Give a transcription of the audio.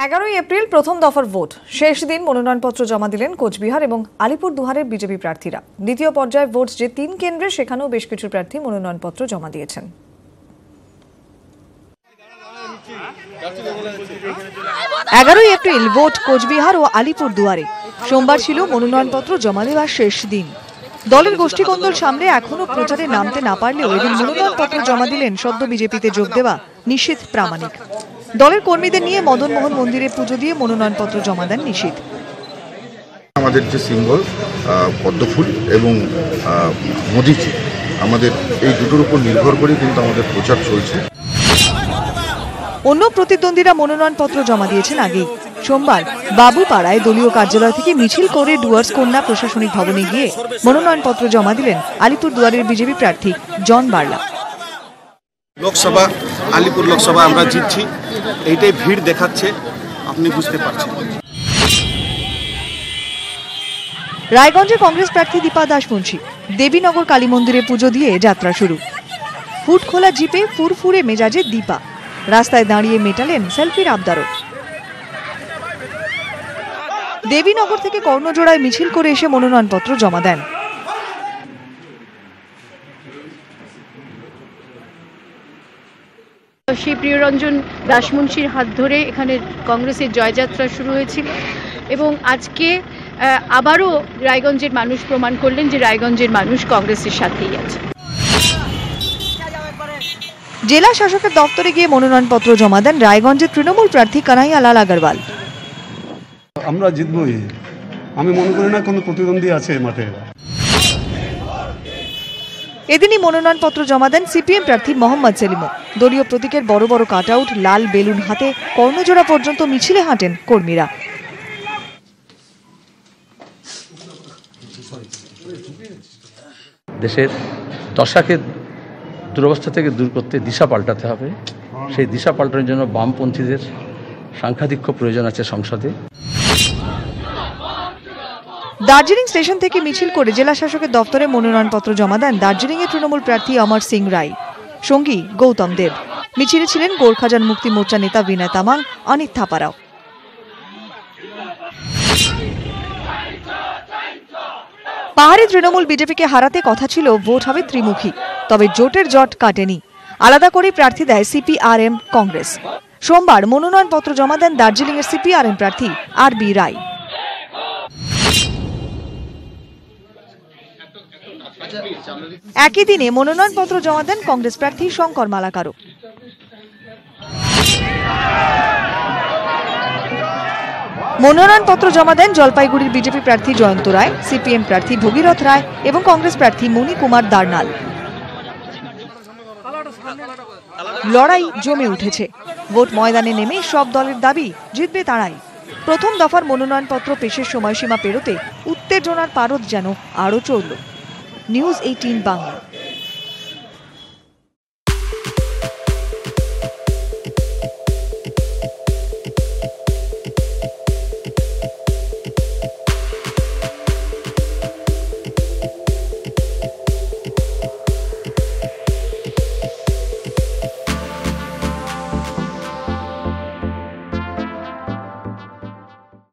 11 April প্রথম দফার vote শেষ দিন মনোনয়নপত্র জমা দিলেন কোচবিহার এবং আলিপুরদুয়ারের বিজেপি প্রার্থীরা। দ্বিতীয় পর্যায়ে ভোট যে 3 কেন্দ্রে সেখানেও বেশ কিছু প্রার্থী মনোনয়নপত্র জমা দিয়েছেন। 11 এপ্রিল ভোট কোচবিহার ও আলিপুরদুয়ারে। সোমবার ছিল মনোনয়নপত্র জমা দেওয়ার শেষ দিন। দলের গোষ্ঠীকন্দল সামনে এখনো প্রচারে নামতে না পারলেও এদিন মনোনয়নপত্র জমা দিলেন সদ্য বিজেপিতে যোগ দেওয়া নিশীথ প্রামাণিক। দলের কর্মীদের নিয়ে মদনমোহন মন্দিরে পুজো দিয়ে মনোনয়নপত্র জমা দেন নিশীথ। আমাদের যে সিম্বল পদ্মফুল এবং মোদিজি, আমাদের এই দুটোর উপর নির্ভর করে কিন্তু আমাদের প্রচার চলছে। অন্য প্রতিদ্বন্দ্বীরা মনোনয়নপত্র জমা দিয়েছেন আগেই। সোমবার বাবুপাড়ায় দলীয় কার্যালয় থেকে মিছিল করে ডুয়ার্স কন্যা প্রশাসনিক ভবনে গিয়ে মনোনয়নপত্র জমা দিলেন আলিপুরদুয়ারের বিজেপি প্রার্থী জন বার্লা। লোকসভা আলিপুর লোকসভা আমরা জিতছি, এইটাই ভিড় দেখাচ্ছে, আপনি বুঝতে পারছেন। রায়গঞ্জে কংগ্রেস প্রার্থী দীপা দাসমুন্সী দেবীনগর কালী মন্দিরে পুজো দিয়ে যাত্রা শুরু। ফুট খোলা জিপে ফুরফুরে মেজাজে দীপা রাস্তায় দাঁড়িয়ে মেটালেন সেলফির আবদারও। দেবীনগর থেকে কর্ণজোড়ায় মিছিল করে এসে মনোনয়নপত্র জমা দেন। শ্রী প্রিয়রঞ্জন দাসমুন্সীর হাত ধরে এখানে কংগ্রেসের জয়যাত্রা শুরু হয়েছিল এবং আজকে আবারও রায়গঞ্জের মানুষ প্রমাণ করলেন যে রায়গঞ্জের মানুষ কংগ্রেসের সাথেই আছে। জেলা শাসকের দপ্তরে গিয়ে মনোনয়নপত্র জমা দেন রায়গঞ্জের তৃণমূল প্রার্থী কানাইয়া লাল আগরওয়াল। আমরা জিতবই, আমি মনে করি না কোনো প্রতিদ্বন্দ্বী আছে মাঠে। এদিনই মনোনয়নপত্র জমা দেন সিপিএম প্রার্থী মোহাম্মদ সেলিমও। দলীয় প্রতীকের বড় বড় কাটআউট, লাল বেলুন হাতে কর্ণজোড়া পর্যন্ত মিছিলে হাঁটেন কর্মীরা। দেশের দশাকে দুরবস্থা থেকে দূর করতে দিশা পাল্টাতে হবে। সেই দিশা পাল্টানোর জন্য বামপন্থীদের সাংঘাতিক প্রয়োজন আছে সংসদে। দার্জিলিং স্টেশন থেকে মিছিল করে জেলা শাসকের দপ্তরে মনোনয়নপত্র জমা দেন দার্জিলিংয়ের তৃণমূল প্রার্থী অমর সিং রায়, সঙ্গী গৌতম দেব। মিছিলে ছিলেন গোর্খাজান মুক্তি মোর্চা নেতা বিনয় তামাং, অনিত থাপারাও। পাহাড়ি তৃণমূল বিজেপিকে হারাতে কথা ছিল ভোট হবে ত্রিমুখী, তবে জোটের জট কাটেনি। আলাদা করে প্রার্থী দেয় সিপিআরএম কংগ্রেস। সোমবার মনোনয়নপত্র জমা দেন দার্জিলিংয়ের সিপিআরএম প্রার্থী আর বি রায়। একই দিনে মনোনয়নপত্র জমা দেন কংগ্রেস প্রার্থী শঙ্কর মালাকারও। মনোনয়নপত্র জমা দেন জলপাইগুড়ির বিজেপি প্রার্থী জয়ন্ত রায়, সিপিএম প্রার্থী ভগীরথ রায় এবং কংগ্রেস প্রার্থী মণি কুমার দার্নাল। লড়াই জমে উঠেছে। ভোট ময়দানে নেমে সব দলের দাবি জিতবে তারাই। প্রথম দফার মনোনয়নপত্র পেশের সময়সীমা পেরোতে উত্তেজনার পারদ যেন আরও চড়ল। নিউজ 18 বাংলা।